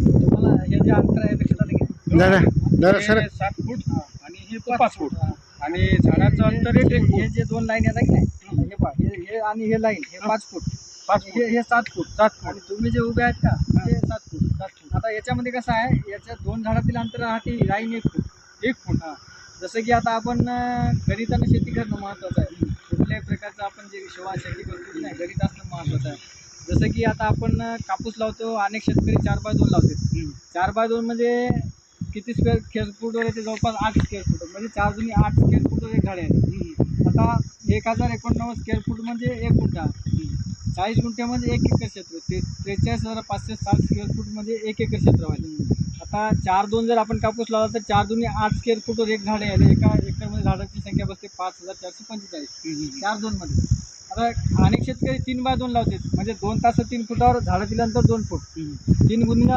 तुम्हाला हे जे अंतर आहे लक्षात आलं की दादा सर 7 फूट आणि हे 5 5 फूट फूट. आणि झाडाचं अंतर आहे 1 फूट. हे जे दोन लाईन येतात की नाही हे पहा हे आणि हे लाईन हे 5 फूट 5 फूट हे 7 फूट 7 फूट आणि तुम्ही जे उभे आहेत का ते 7 फूट. आता याच्यामध्ये कसं आहे याच्या दोन झाडातील अंतर राहते लाईन 1 फूट 1 फूट. जसं की आता आपण गणितानं शेती करणं महत्त्वाचं आहे. कुठल्याही प्रकारचं आपण जे शेती करतो की नाही गणित असणं महत्त्वाचं आहे. जसं की आता आपण कापूस लावतो अनेक शेतकरी 4x2 लावतात. 4x2 म्हणजे किती स्क्वेअर फूटवर येते जवळपास 8 स्क्वेअर फूट म्हणजे 4 दुनी 8 स्क्वेअर फूटवर एक झाड आहे. आता 1089 स्क्वेअर फूट म्हणजे 1 गुंठा 40 गुंठ्यामध्ये 1 एकर क्षेत्र 43,560 स्क्वेअर फूट म्हणजे 1 एकर क्षेत्र व्हायला. आता 4-2 जर आपण कापूस लावला तर 4 दुनी 8 स्क्वेअर फूटवर एक झाड आहे. एका एकरमध्ये झाडाची संख्या बसते 5,445 4-2 मध्ये. आता अनेक शेतकरी 3x2 लावतात म्हणजे 2 तास 3 फुटावर झाडातील अंतर 2 फूट 3 गुणिले